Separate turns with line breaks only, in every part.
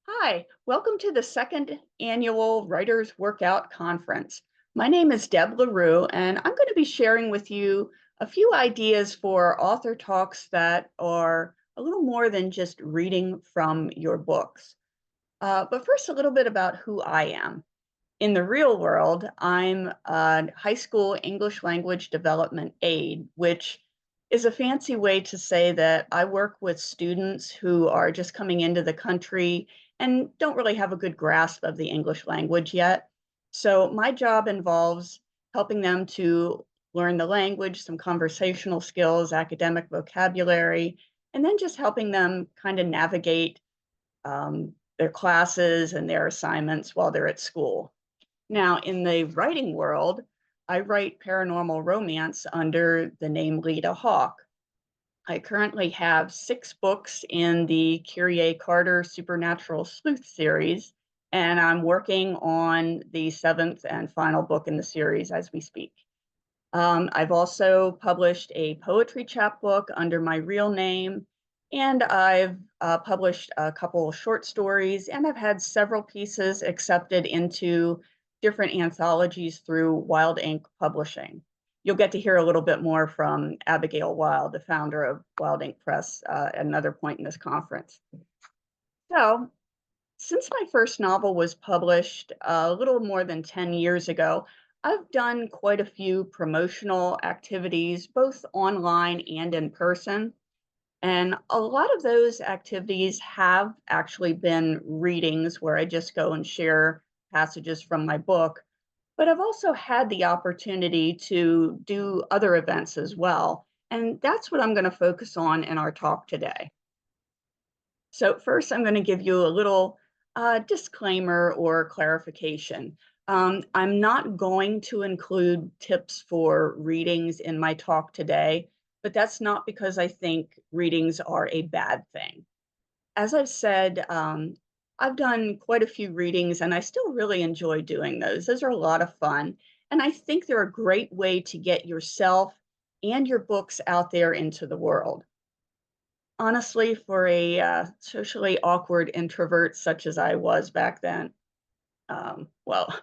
Hi, welcome to the second annual Writers Workout Conference. My name is Deb Lerew, and I'm going to be sharing with you a few ideas for author talks that are a little more than just reading from your books. But first, a little bit about who I am. In the real world, I'm a high school English Language Development Aide, which is a fancy way to say that I work with students who are just coming into the country and don't really have a good grasp of the English language yet. So my job involves helping them to learn the language, some conversational skills, academic vocabulary, and then just helping them kind of navigate their classes and their assignments while they're at school. Now, in the writing world, I write paranormal romance under the name Leta Hawk. I currently have 6 books in the Kyrie Carter Supernatural Sleuth series, and I'm working on the 7th and final book in the series as we speak. I've also published a poetry chapbook under my real name, and I've published a couple of short stories, and I've had several pieces accepted into different anthologies through Wild Ink Publishing. You'll get to hear a little bit more from Abigail Wild, the founder of Wild Ink Press, at another point in this conference. So, since my first novel was published a little more than 10 years ago, I've done quite a few promotional activities, both online and in person. And a lot of those activities have actually been readings where I just go and share passages from my book. But I've also had the opportunity to do other events as well. And that's what I'm going to focus on in our talk today. So first, I'm going to give you a little disclaimer or clarification. I'm not going to include tips for readings in my talk today, but that's not because I think readings are a bad thing. As I've said, I've done quite a few readings and I still really enjoy doing those. Those are a lot of fun. And I think they're a great way to get yourself and your books out there into the world. Honestly, for a socially awkward introvert such as I was back then, well,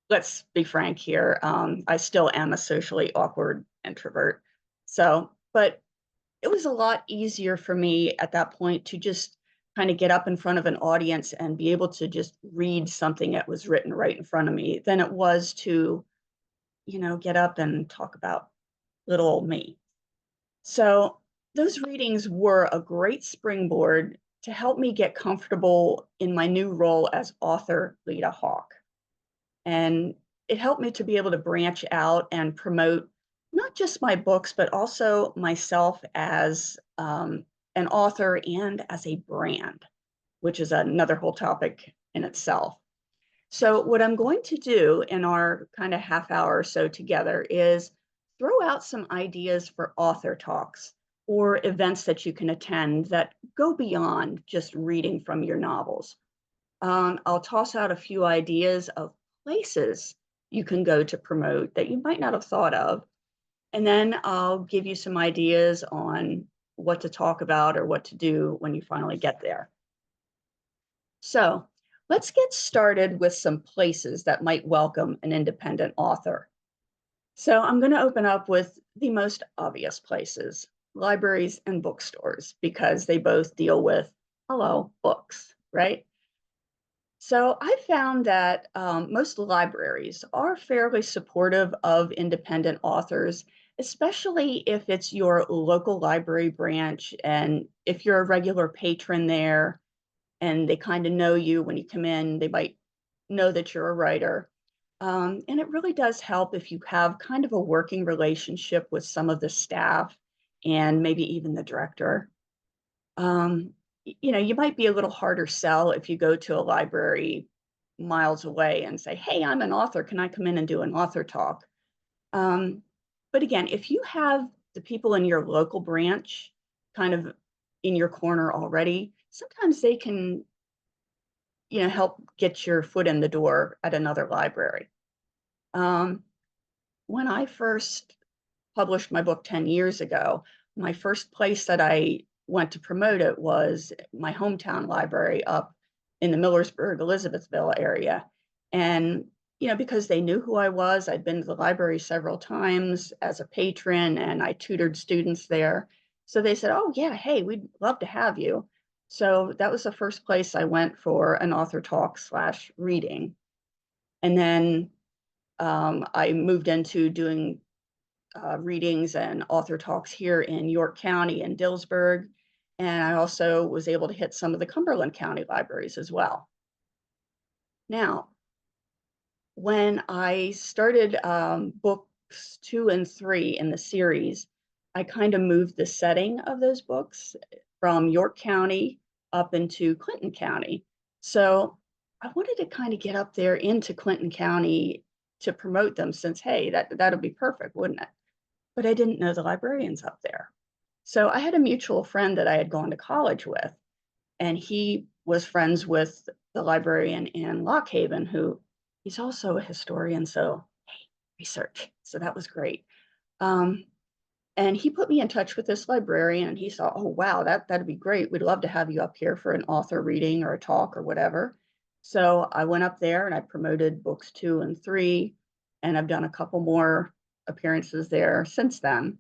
let's be frank here. I still am a socially awkward introvert. But it was a lot easier for me at that point to just kind of get up in front of an audience and be able to just read something that was written right in front of me than it was to, get up and talk about little old me. So those readings were a great springboard to help me get comfortable in my new role as author Leta Hawk. And it helped me to be able to branch out and promote not just my books, but also myself as an author and as a brand, which is another whole topic in itself. So, what I'm going to do in our kind of half hour or so together is throw out some ideas for author talks or events that you can attend that go beyond just reading from your novels. I'll toss out a few ideas of places you can go to promote that you might not have thought of. And then I'll give you some ideas on what to talk about or what to do when you finally get there. So let's get started with some places that might welcome an independent author. So I'm going to open up with the most obvious places, libraries and bookstores, because they both deal with, hello, books, right? So I found that most libraries are fairly supportive of independent authors, especially if it's your local library branch and if you're a regular patron there and they kind of know you when you come in, they might know that you're a writer. And it really does help if you have kind of a working relationship with some of the staff and maybe even the director. Um, you might be a little harder sell if you go to a library miles away and say, "Hey, I'm an author. Can I come in and do an author talk?" Um, but again, if you have the people in your local branch kind of in your corner already, sometimes they can, help get your foot in the door at another library. Um, when I first published my book 10 years ago, my first place that I went to promote it was my hometown library up in the Millersburg, Elizabethville area. And, because they knew who I was, I'd been to the library several times as a patron and I tutored students there. So they said, oh, yeah, hey, we'd love to have you. So that was the first place I went for an author talk / reading. And then I moved into doing readings and author talks here in York County and Dillsburg. And I also was able to hit some of the Cumberland County libraries as well. Now, when I started books 2 and 3 in the series, I kind of moved the setting of those books from York County up into Clinton County. So I wanted to kind of get up there into Clinton County to promote them since, hey, that'll be perfect, wouldn't it? But I didn't know the librarians up there. So I had a mutual friend that I had gone to college with, and he was friends with the librarian in Lock Haven, who he's also a historian. So, hey, research. So that was great. And he put me in touch with this librarian, and he saw, oh, wow, that'd be great. We'd love to have you up here for an author reading or a talk or whatever. So I went up there and I promoted books 2 and 3, and I've done a couple more appearances there since then.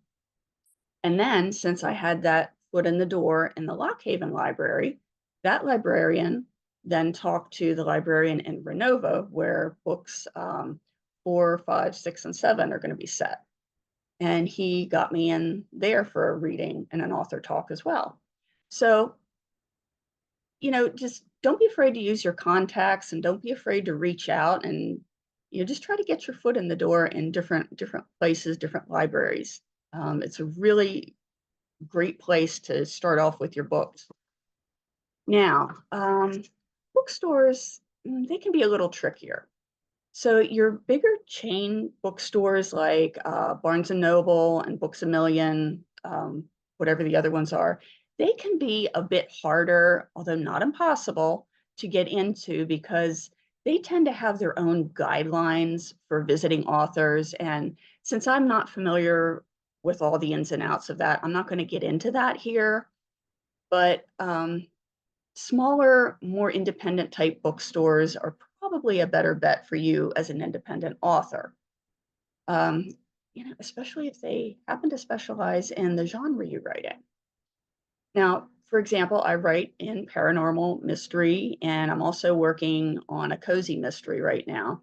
And then, since I had that foot in the door in the Lock Haven library, that librarian then talked to the librarian in Renova, where books 4, 5, 6, and 7 are going to be set. And he got me in there for a reading and an author talk as well. So, just don't be afraid to use your contacts and don't be afraid to reach out, and just try to get your foot in the door in different places, different libraries. It's a really great place to start off with your books. Now, bookstores, they can be a little trickier. So your bigger chain bookstores like Barnes and Noble and Books A Million, whatever the other ones are, they can be a bit harder, although not impossible, to get into because they tend to have their own guidelines for visiting authors. And since I'm not familiar with all the ins and outs of that, I'm not going to get into that here. But smaller, more independent type bookstores are probably a better bet for you as an independent author. Especially if they happen to specialize in the genre you write in. Now, for example, I write in paranormal mystery, and I'm also working on a cozy mystery right now.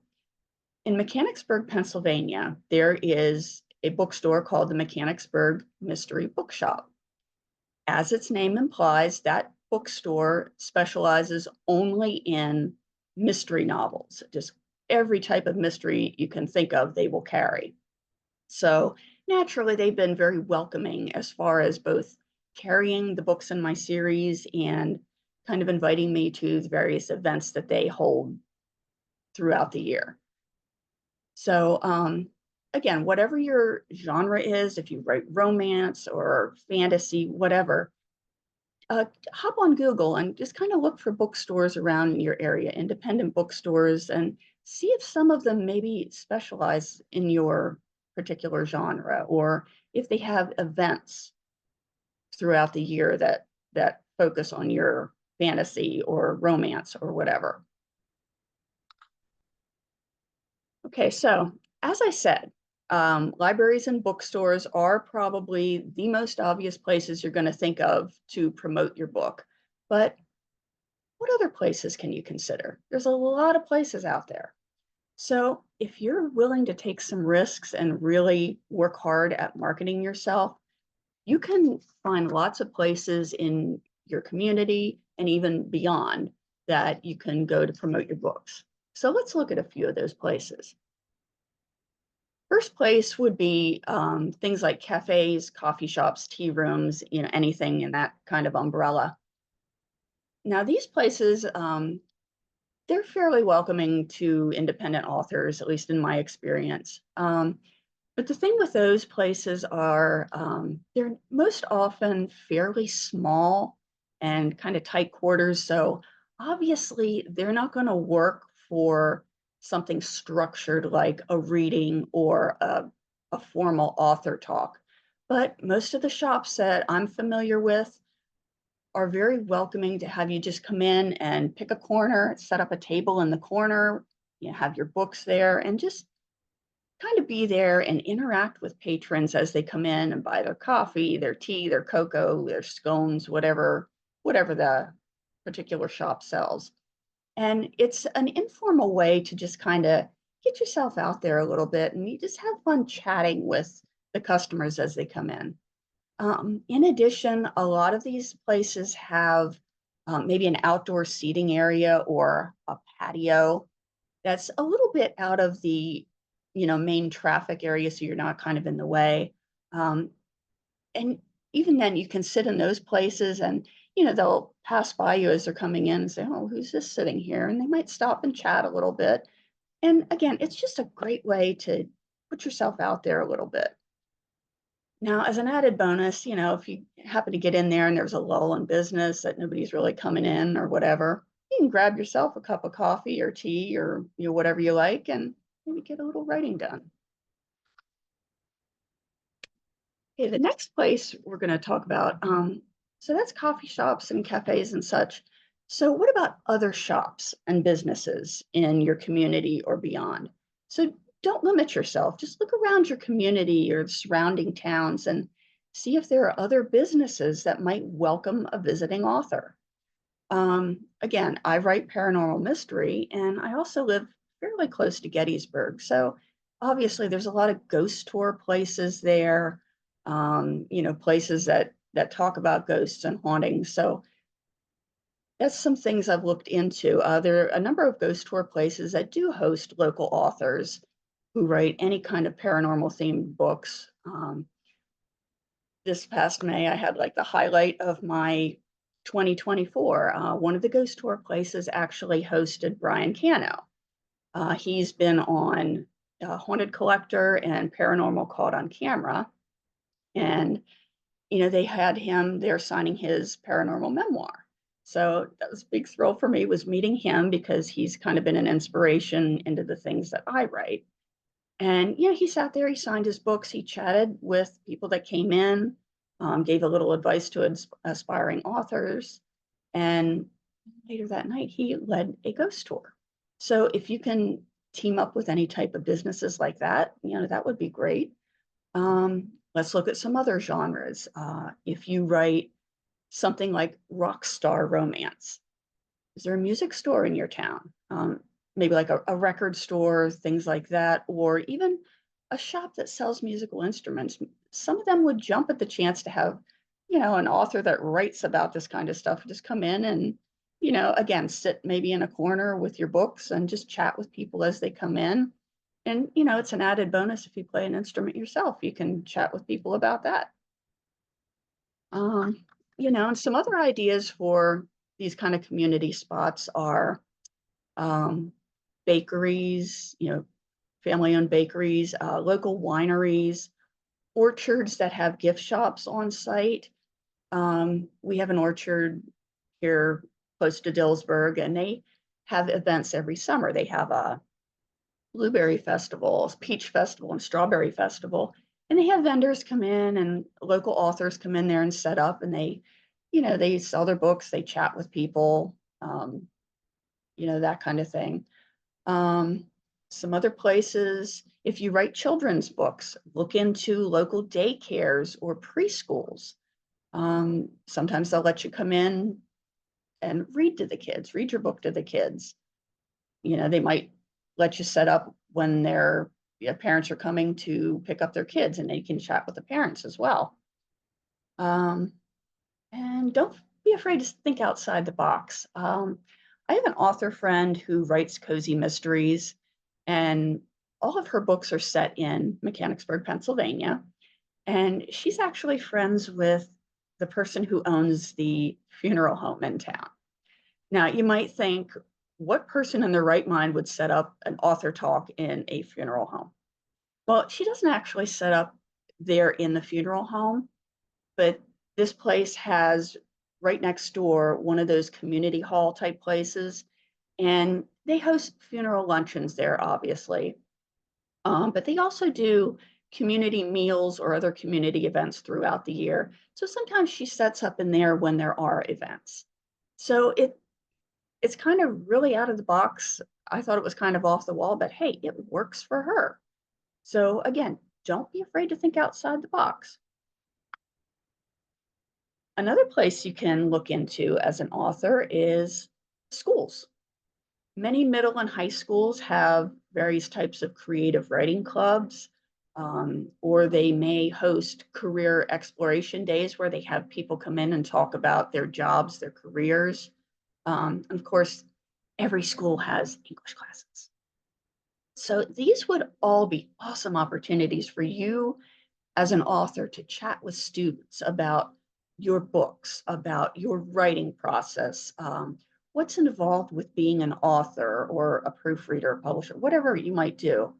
In Mechanicsburg, Pennsylvania, there is a bookstore called the Mechanicsburg Mystery Bookshop. As its name implies, that bookstore specializes only in mystery novels. Just every type of mystery you can think of, they will carry. So naturally, they've been very welcoming as far as both carrying the books in my series and kind of inviting me to the various events that they hold throughout the year. So again, whatever your genre is, if you write romance or fantasy, whatever, hop on Google and just kind of look for bookstores around your area, independent bookstores, and see if some of them maybe specialize in your particular genre, or if they have events throughout the year that focus on your fantasy or romance or whatever. Okay, so as I said, libraries and bookstores are probably the most obvious places you're going to think of to promote your book. But what other places can you consider? There's a lot of places out there. So if you're willing to take some risks and really work hard at marketing yourself, you can find lots of places in your community and even beyond that you can go to promote your books. So let's look at a few of those places. First place would be things like cafes, coffee shops, tea rooms, anything in that kind of umbrella. Now, these places, they're fairly welcoming to independent authors, at least in my experience. But the thing with those places are they're most often fairly small and kind of tight quarters. So obviously, they're not going to work for something structured like a reading or a formal author talk. But most of the shops that I'm familiar with, are very welcoming to have you just come in and pick a corner, set up a table in the corner, you have your books there, and just kind of be there and interact with patrons as they come in and buy their coffee, their tea, their cocoa, their scones, whatever the particular shop sells. And it's an informal way to just kind of get yourself out there a little bit and you just have fun chatting with the customers as they come in. In addition, a lot of these places have maybe an outdoor seating area or a patio that's a little bit out of the main traffic area, so you're not kind of in the way. Um, and even then, you can sit in those places, and they'll pass by you as they're coming in and say, "Oh, who's this sitting here?" And they might stop and chat a little bit. And again, it's just a great way to put yourself out there a little bit. Now, as an added bonus, if you happen to get in there and there's a lull in business that nobody's really coming in or whatever, you can grab yourself a cup of coffee or tea or whatever you like and maybe get a little writing done. Okay, the next place we're going to talk about, so that's coffee shops and cafes and such. So what about other shops and businesses in your community or beyond? So don't limit yourself. Just look around your community or the surrounding towns and see if there are other businesses that might welcome a visiting author. Again, I write paranormal mystery and I also live fairly close to Gettysburg. So obviously there's a lot of ghost tour places there, places that talk about ghosts and hauntings. So that's some things I've looked into. There are a number of ghost tour places that do host local authors who write any kind of paranormal themed books. This past May, I had like the highlight of my 2024. One of the ghost tour places actually hosted Brian Cano. He's been on Haunted Collector and Paranormal Caught on Camera. And, they had him there signing his paranormal memoir. So that was a big thrill for me was meeting him because he's kind of been an inspiration into the things that I write. And he sat there, he signed his books, he chatted with people that came in, gave a little advice to aspiring authors. And later that night, he led a ghost tour. So if you can team up with any type of businesses like that, that would be great. Let's look at some other genres. If you write something like rock star romance, is there a music store in your town? Maybe like a record store, things like that, or even a shop that sells musical instruments. Some of them would jump at the chance to have, an author that writes about this kind of stuff just come in and, again, sit maybe in a corner with your books and just chat with people as they come in. And, it's an added bonus if you play an instrument yourself. You can chat with people about that. And some other ideas for these kind of community spots are um, bakeries, family-owned bakeries, local wineries, orchards that have gift shops on site. We have an orchard here close to Dillsburg, and they have events every summer. They have a blueberry festival, peach festival, and strawberry festival. And they have vendors come in and local authors come in there and set up and they sell their books, they chat with people, that kind of thing. Some other places, if you write children's books, look into local daycares or preschools. Sometimes they'll let you come in and read to the kids, read your book to the kids. They might let you set up when their parents are coming to pick up their kids and they can chat with the parents as well. And don't be afraid to think outside the box. I have an author friend who writes cozy mysteries, and all of her books are set in Mechanicsburg, Pennsylvania. And she's actually friends with the person who owns the funeral home in town. Now, you might think, what person in their right mind would set up an author talk in a funeral home? Well, she doesn't actually set up there in the funeral home, but this place has right next door one of those community hall type places, and they host funeral luncheons there, obviously. But they also do community meals or other community events throughout the year. So sometimes she sets up in there when there are events. So it's kind of really out of the box. I thought it was kind of off the wall, but hey, it works for her. So again, don't be afraid to think outside the box. Another place you can look into as an author is schools. Many middle and high schools have various types of creative writing clubs, or they may host career exploration days where they have people come in and talk about their jobs, their careers. And of course, every school has English classes. So these would all be awesome opportunities for you as an author to chat with students about your books, about your writing process, what's involved with being an author or a proofreader, a publisher, whatever you might do.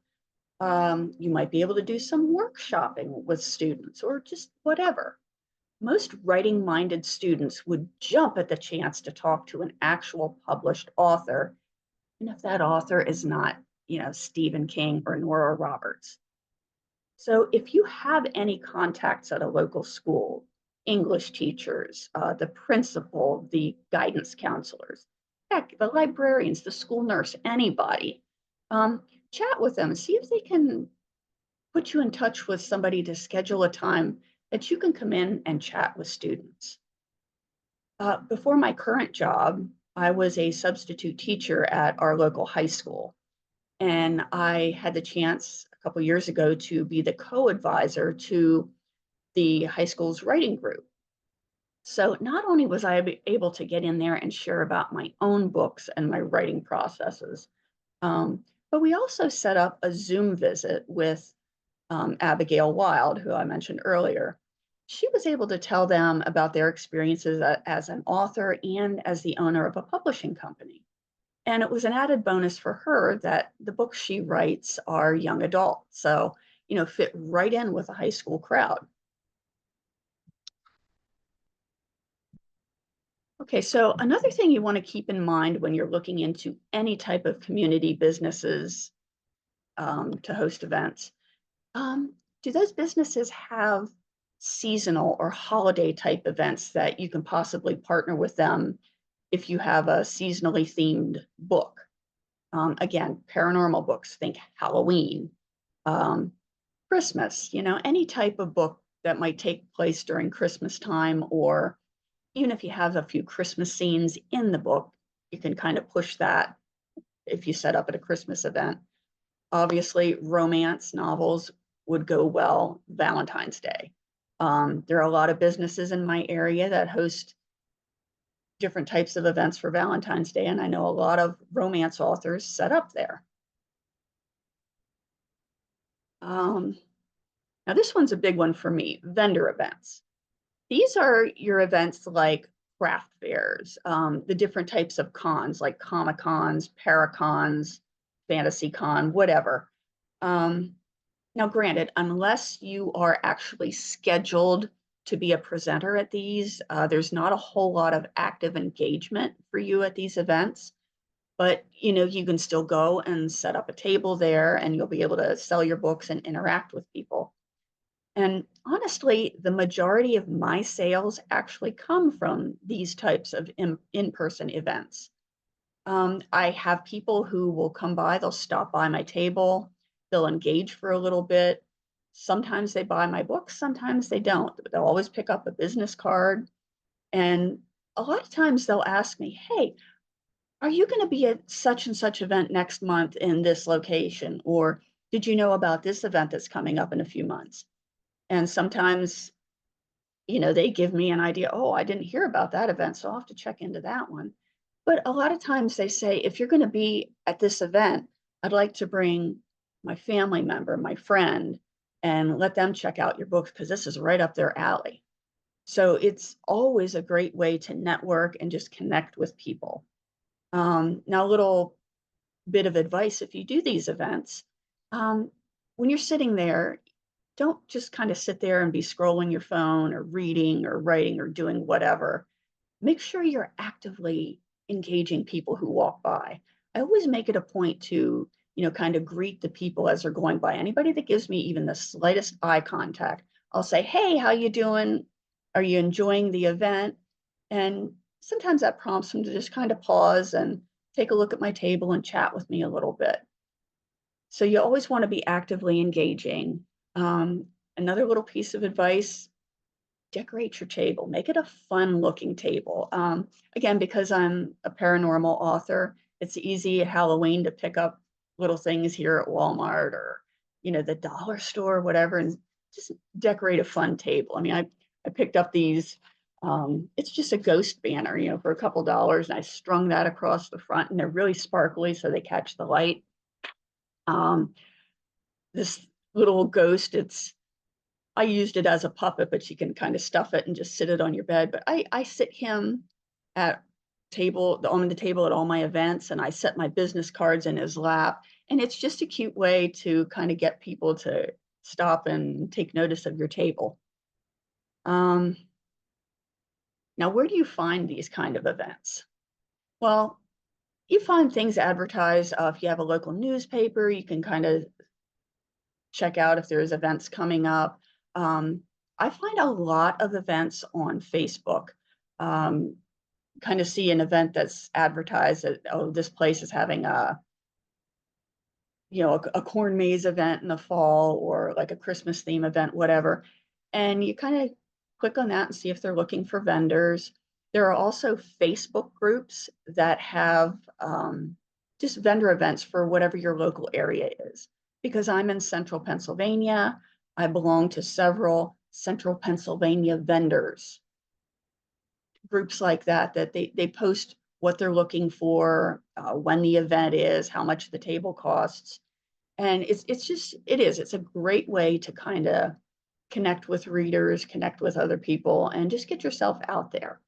You might be able to do some workshopping with students or just whatever. Most writing-minded students would jump at the chance to talk to an actual published author, and if that author is not, Stephen King or Nora Roberts. So if you have any contacts at a local school, English teachers, the principal, the guidance counselors, heck, the librarians, the school nurse, anybody, chat with them, see if they can put you in touch with somebody to schedule a time that you can come in and chat with students. Before my current job, I was a substitute teacher at our local high school. And I had the chance a couple years ago to be the co-advisor to the high school's writing group. So not only was I able to get in there and share about my own books and my writing processes, but we also set up a Zoom visit with Abigail Wild, who I mentioned earlier. She was able to tell them about their experiences as an author and as the owner of a publishing company. And it was an added bonus for her that the books she writes are young adult. So, fit right in with a high school crowd. Okay, so another thing you want to keep in mind when you're looking into any type of community businesses to host events, do those businesses have seasonal or holiday type events that you can possibly partner with them if you have a seasonally themed book? Again, paranormal books, think Halloween, um, Christmas, any type of book that might take place during Christmas time, or even if you have a few Christmas scenes in the book, you can kind of push that if you set up at a Christmas event. Obviously, romance novels would go well Valentine's Day. There are a lot of businesses in my area that host different types of events for Valentine's Day, and I know a lot of romance authors set up there. Now, this one's a big one for me, vendor events. These are your events like craft fairs, the different types of cons like Comic Cons, Paracons, Fantasy Con, whatever. Now, granted, unless you are actually scheduled to be a presenter at these, there's not a whole lot of active engagement for you at these events. But you can still go and set up a table there, and you'll be able to sell your books and interact with people. And honestly, the majority of my sales actually come from these types of in-person events. I have people who will come by, they'll stop by my table, they'll engage for a little bit. Sometimes they buy my books, sometimes they don't. They'll always pick up a business card. And a lot of times they'll ask me, hey, are you going to be at such and such event next month in this location? Or did you know about this event that's coming up in a few months? And sometimes, they give me an idea. Oh, I didn't hear about that event, so I'll have to check into that one. But a lot of times they say, if you're going to be at this event, I'd like to bring my family member, my friend, and let them check out your books because this is right up their alley. So it's always a great way to network and just connect with people. Now, a little bit of advice if you do these events, when you're sitting there, don't just kind of sit there and be scrolling your phone or reading or writing or doing whatever. Make sure you're actively engaging people who walk by. I always make it a point to kind of greet the people as they're going by. Anybody that gives me even the slightest eye contact, I'll say, hey, how you doing? Are you enjoying the event? And sometimes that prompts them to just kind of pause and take a look at my table and chat with me a little bit. So you always want to be actively engaging. Another little piece of advice, decorate your table, make it a fun looking table. Again, because I'm a paranormal author, it's easy at Halloween to pick up little things here at Walmart or, the dollar store, whatever, and just decorate a fun table. I mean, I picked up these, it's just a ghost banner, for a couple dollars, and I strung that across the front, and they're really sparkly so they catch the light. This little ghost, I used it as a puppet, but you can kind of stuff it and just sit it on your bed. But I sit him at on the table at all my events, and I set my business cards in his lap. And it's just a cute way to kind of get people to stop and take notice of your table. Now, where do you find these kind of events? Well, you find things advertised. If you have a local newspaper, you can kind of check out if there's events coming up. I find a lot of events on Facebook. Kind of see an event that's advertised that, oh, this place is having a corn maze event in the fall, or like a Christmas theme event, whatever. And you kind of click on that and see if they're looking for vendors. There are also Facebook groups that have just vendor events for whatever your local area is. Because I'm in central Pennsylvania, I belong to several central Pennsylvania vendors. Groups like that they post what they're looking for, when the event is, how much the table costs. And it's a great way to kind of connect with readers, connect with other people, and just get yourself out there.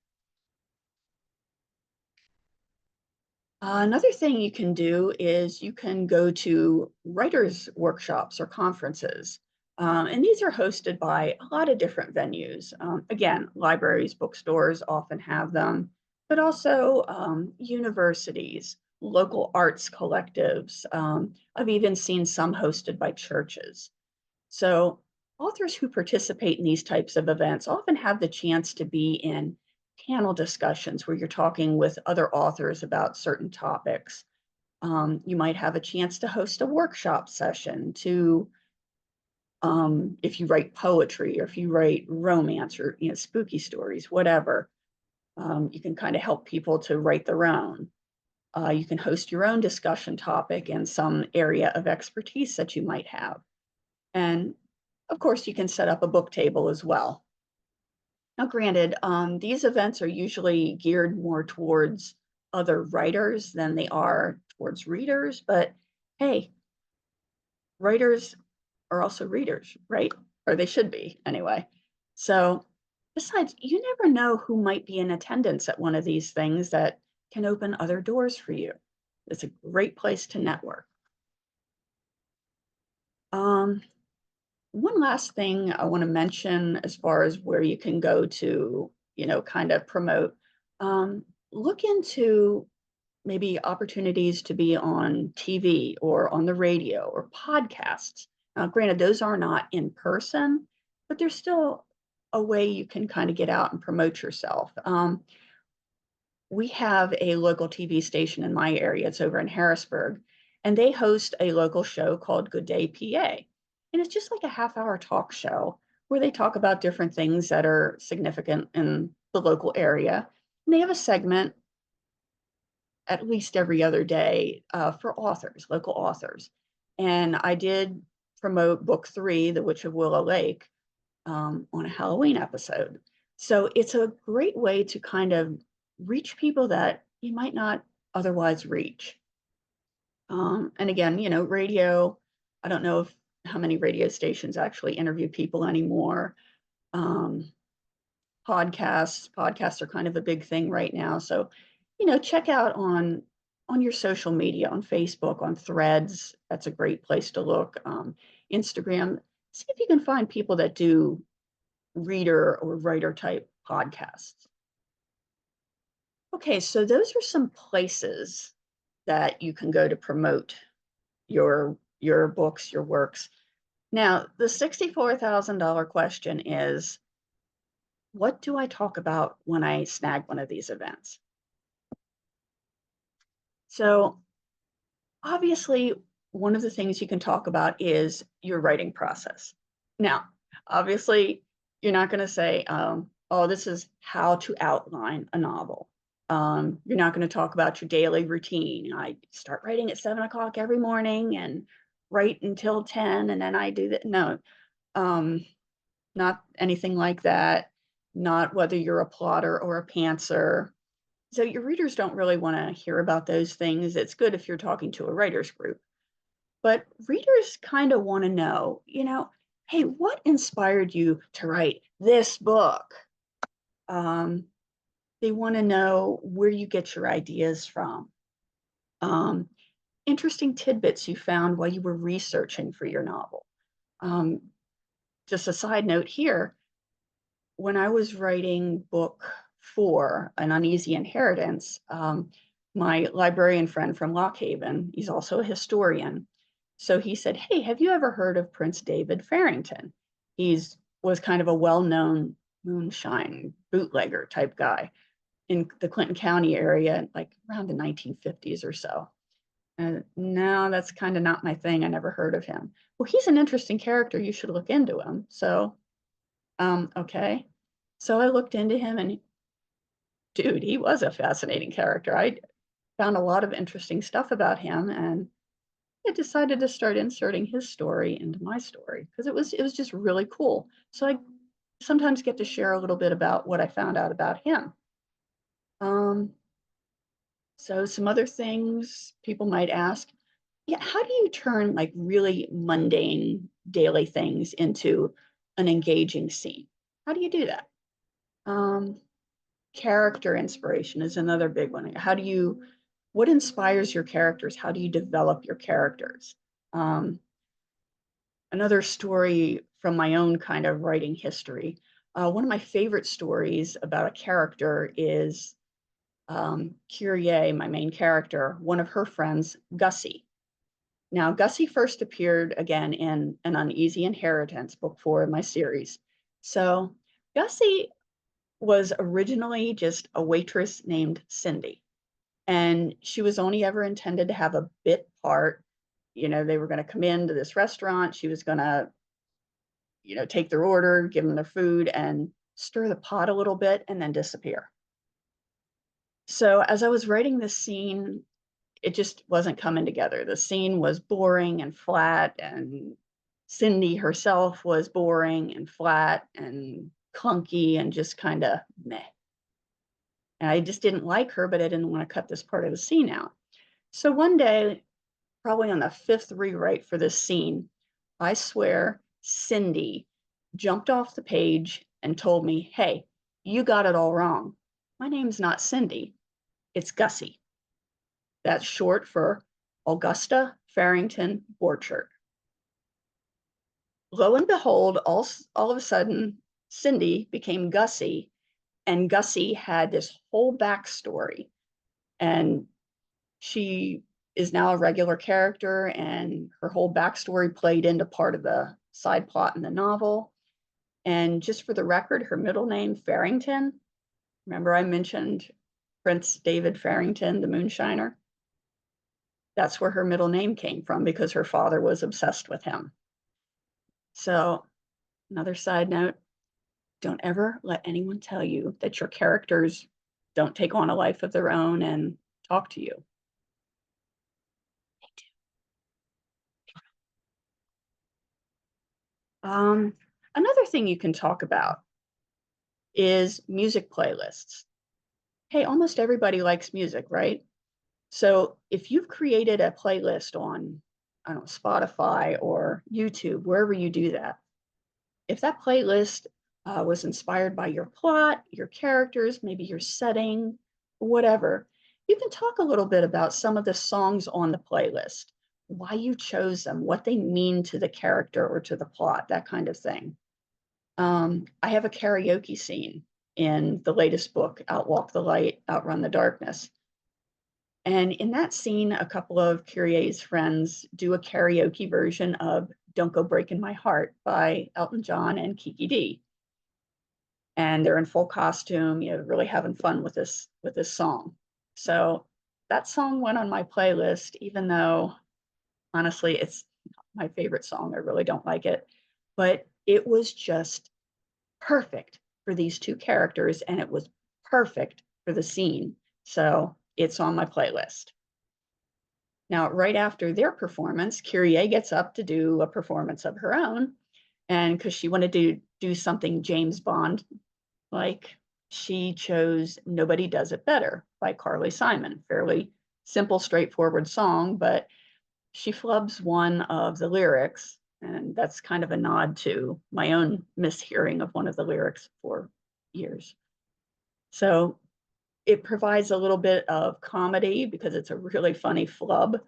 Another thing you can do is you can go to writers' workshops or conferences. And these are hosted by a lot of different venues. Again, libraries, bookstores often have them, but also universities, local arts collectives. I've even seen some hosted by churches. So authors who participate in these types of events often have the chance to be in panel discussions where you're talking with other authors about certain topics. You might have a chance to host a workshop session to, if you write poetry or if you write romance or spooky stories, whatever. You can kind of help people to write their own. You can host your own discussion topic in some area of expertise that you might have. And of course, you can set up a book table as well. Now, granted, these events are usually geared more towards other writers than they are towards readers, but hey, writers are also readers, right? Or they should be anyway. So besides, you never know who might be in attendance at one of these things that can open other doors for you. It's a great place to network. One last thing I want to mention as far as where you can go to, kind of promote, look into maybe opportunities to be on TV or on the radio or podcasts. Granted, those are not in person, but there's still a way you can kind of get out and promote yourself. We have a local TV station in my area. It's over in Harrisburg, and they host a local show called Good Day PA. And it's just like a half-hour talk show where they talk about different things that are significant in the local area. And they have a segment at least every other day for authors, local authors. And I did promote book 3, The Witch of Willow Lake, on a Halloween episode. So it's a great way to kind of reach people that you might not otherwise reach. And again, radio, I don't know how many radio stations actually interview people anymore. Podcasts are kind of a big thing right now. So, check out on your social media, on Facebook, on Threads. That's a great place to look. Instagram, see if you can find people that do reader or writer type podcasts. Okay, so those are some places that you can go to promote your books, your works. Now, the $64,000 question is, what do I talk about when I snag one of these events? So obviously, one of the things you can talk about is your writing process. Now, obviously, you're not going to say, oh, this is how to outline a novel. You're not going to talk about your daily routine. I start writing at 7 o'clock every morning and write until 10, and then I do that. No, not anything like that. Not whether you're a plotter or a pantser. So your readers don't really want to hear about those things. It's good if you're talking to a writer's group. But readers kind of want to know, hey, what inspired you to write this book? They want to know where you get your ideas from. Interesting tidbits you found while you were researching for your novel. Just a side note here, when I was writing book 4, An Uneasy Inheritance, my librarian friend from Lock Haven, he's also a historian. So he said, hey, have you ever heard of Prince David Farrington? Was kind of a well-known moonshine bootlegger type guy in the Clinton County area, like around the 1950s or so. No, that's kind of not my thing. I never heard of him. Well, he's an interesting character. You should look into him. So okay. So I looked into him and dude, he was a fascinating character. I found a lot of interesting stuff about him and I decided to start inserting his story into my story because it was just really cool. So I sometimes get to share a little bit about what I found out about him. So some other things people might ask, yeah, how do you turn like really mundane daily things into an engaging scene? How do you do that? Character inspiration is another big one. What inspires your characters? How do you develop your characters? Another story from my own kind of writing history. One of my favorite stories about a character is Kyrie, my main character, one of her friends, Gussie. Now, Gussie first appeared again in An Uneasy Inheritance, book 4 of my series. So Gussie was originally just a waitress named Cindy. And she was only ever intended to have a bit part. They were going to come into this restaurant. She was going to, take their order, give them their food, and stir the pot a little bit and then disappear. So as I was writing this scene, it just wasn't coming together. The scene was boring and flat, and Cindy herself was boring and flat and clunky and just kind of meh. And I just didn't like her, but I didn't want to cut this part of the scene out. So one day, probably on the 5th rewrite for this scene, I swear Cindy jumped off the page and told me, hey, you got it all wrong. My name's not Cindy, it's Gussie. That's short for Augusta Farrington Borchert. Lo and behold, all of a sudden, Cindy became Gussie, and Gussie had this whole backstory. And she is now a regular character, and her whole backstory played into part of the side plot in the novel. And just for the record, her middle name, Farrington, remember I mentioned Prince David Farrington, the moonshiner? That's where her middle name came from because her father was obsessed with him. So another side note, don't ever let anyone tell you that your characters don't take on a life of their own and talk to you. Another thing you can talk about is music playlists. Hey, almost everybody likes music, right? So if you've created a playlist on, I don't know, Spotify or YouTube, wherever you do that, if that playlist was inspired by your plot, your characters, maybe your setting, whatever, you can talk a little bit about some of the songs on the playlist, why you chose them, what they mean to the character or to the plot, that kind of thing. I have a karaoke scene in the latest book, Outwalk the Light, Outrun the Darkness. And in that scene, a couple of Curie's friends do a karaoke version of Don't Go Breaking My Heart by Elton John and Kiki D. And they're in full costume, really having fun with this song. So that song went on my playlist, even though honestly, it's not my favorite song. I really don't like it, but it was just perfect for these two characters, and it was perfect for the scene. So it's on my playlist. Now, right after their performance, Kyrie gets up to do a performance of her own. And because she wanted to do something James Bond like, she chose Nobody Does It Better by Carly Simon. Fairly simple, straightforward song, but she flubs one of the lyrics, and that's kind of a nod to my own mishearing of one of the lyrics for years. So it provides a little bit of comedy because it's a really funny flub.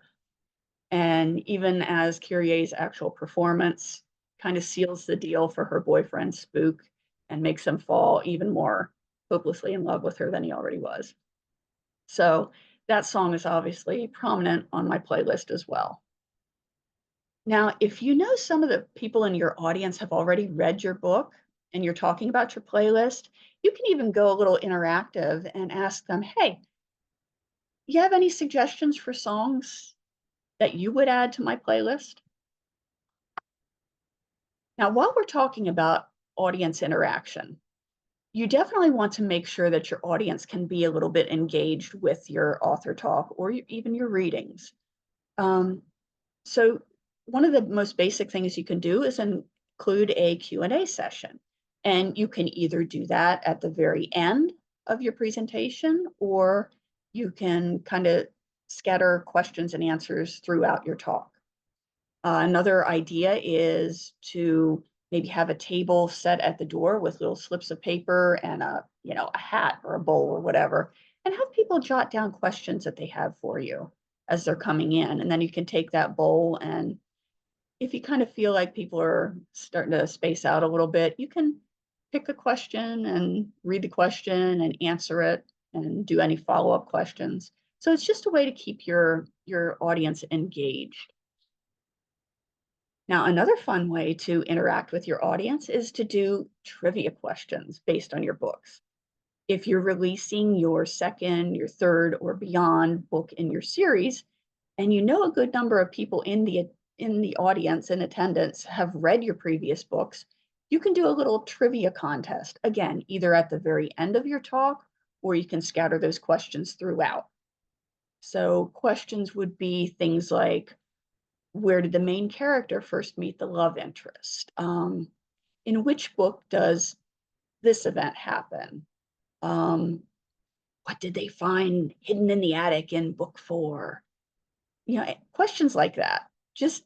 And even as Kyrie's actual performance kind of seals the deal for her boyfriend, Spook, and makes him fall even more hopelessly in love with her than he already was. So that song is obviously prominent on my playlist as well. Now, if you know some of the people in your audience have already read your book and you're talking about your playlist, you can even go a little interactive and ask them, hey, you have any suggestions for songs that you would add to my playlist? Now, while we're talking about audience interaction, you definitely want to make sure that your audience can be a little bit engaged with your author talk or even your readings. So one of the most basic things you can do is include a Q&A session. And you can either do that at the very end of your presentation, or you can kind of scatter questions and answers throughout your talk. Another idea is to maybe have a table set at the door with little slips of paper and a hat or a bowl or whatever, and have people jot down questions that they have for you as they're coming in. And then you can take that bowl, and if you kind of feel like people are starting to space out a little bit, you can pick a question and read the question and answer it and do any follow-up questions. So it's just a way to keep your audience engaged. Now, another fun way to interact with your audience is to do trivia questions based on your books. If you're releasing your second, your third, or beyond book in your series, and you know a good number of people in the audience in attendance have read your previous books, you can do a little trivia contest, again, either at the very end of your talk, or you can scatter those questions throughout. So questions would be things like, where did the main character first meet the love interest? In which book does this event happen? What did they find hidden in the attic in book 4? Questions like that. Just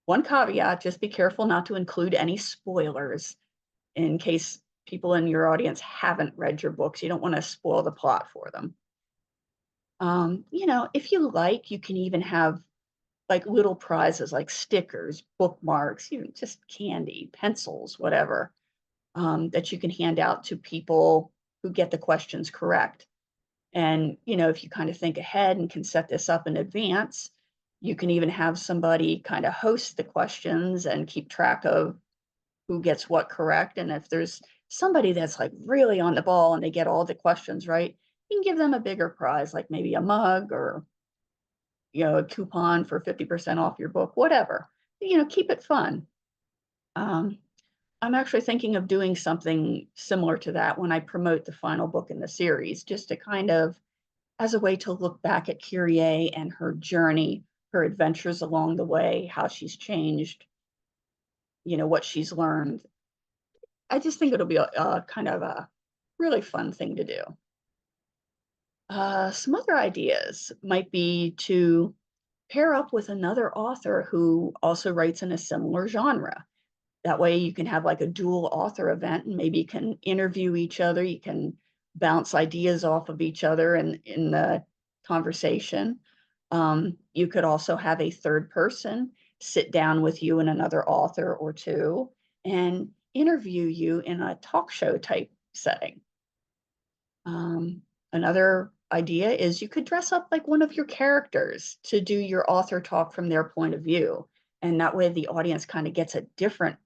one caveat, just be careful not to include any spoilers in case people in your audience haven't read your books. You don't want to spoil the plot for them. If you like, you can even have like little prizes like stickers, bookmarks, just candy, pencils, whatever, that you can hand out to people who get the questions correct. And, if you kind of think ahead and can set this up in advance, you can even have somebody kind of host the questions and keep track of who gets what correct. And if there's somebody that's like really on the ball and they get all the questions right, you can give them a bigger prize, like maybe a mug or a coupon for 50% off your book, whatever. Keep it fun. I'm actually thinking of doing something similar to that when I promote the final book in the series, just to kind of as a way to look back at Kyrie and her journey, her adventures along the way, how she's changed, what she's learned. I just think it'll be a kind of a really fun thing to do. Some other ideas might be to pair up with another author who also writes in a similar genre. That way you can have like a dual author event, and maybe you can interview each other. You can bounce ideas off of each other in the conversation. You could also have a third person sit down with you and another author or two and interview you in a talk show type setting. Another idea is you could dress up like one of your characters to do your author talk from their point of view. And that way the audience kind of gets a different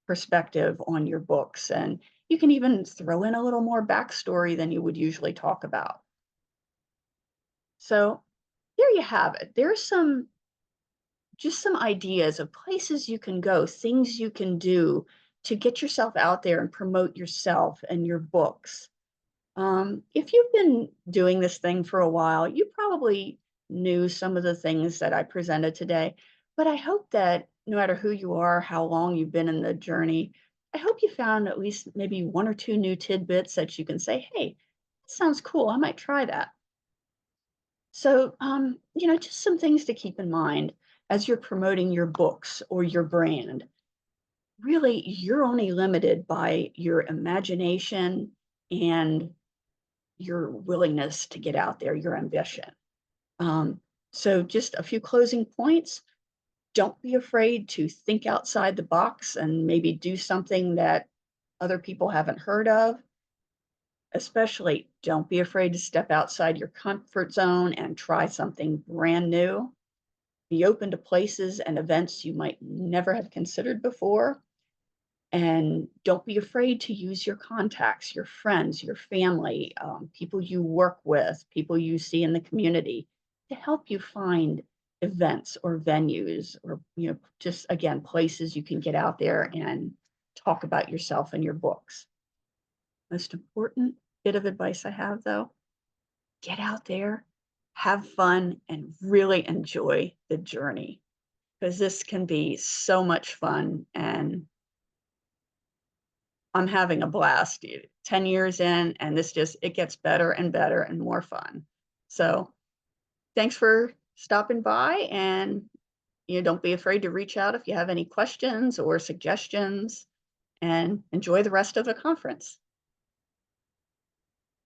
perspective on your books. And you can even throw in a little more backstory than you would usually talk about. So there you have it. There's some ideas of places you can go, things you can do to get yourself out there and promote yourself and your books. If you've been doing this thing for a while, you probably knew some of the things that I presented today, but I hope that no matter who you are, how long you've been in the journey, I hope you found at least maybe one or two new tidbits that you can say, hey, that sounds cool. I might try that. So, just some things to keep in mind as you're promoting your books or your brand. Really, you're only limited by your imagination and your willingness to get out there, your ambition. So, just a few closing points. Don't be afraid to think outside the box and maybe do something that other people haven't heard of. Especially, don't be afraid to step outside your comfort zone and try something brand new. Be open to places and events you might never have considered before. And don't be afraid to use your contacts, your friends, your family, people you work with, people you see in the community to help you find events or venues or, just again, places you can get out there and talk about yourself and your books. Most important bit of advice I have, though, get out there, have fun, and really enjoy the journey because this can be so much fun. And I'm having a blast. 10 years in, and it gets better and better and more fun. So thanks for stopping by. And don't be afraid to reach out if you have any questions or suggestions, and enjoy the rest of the conference.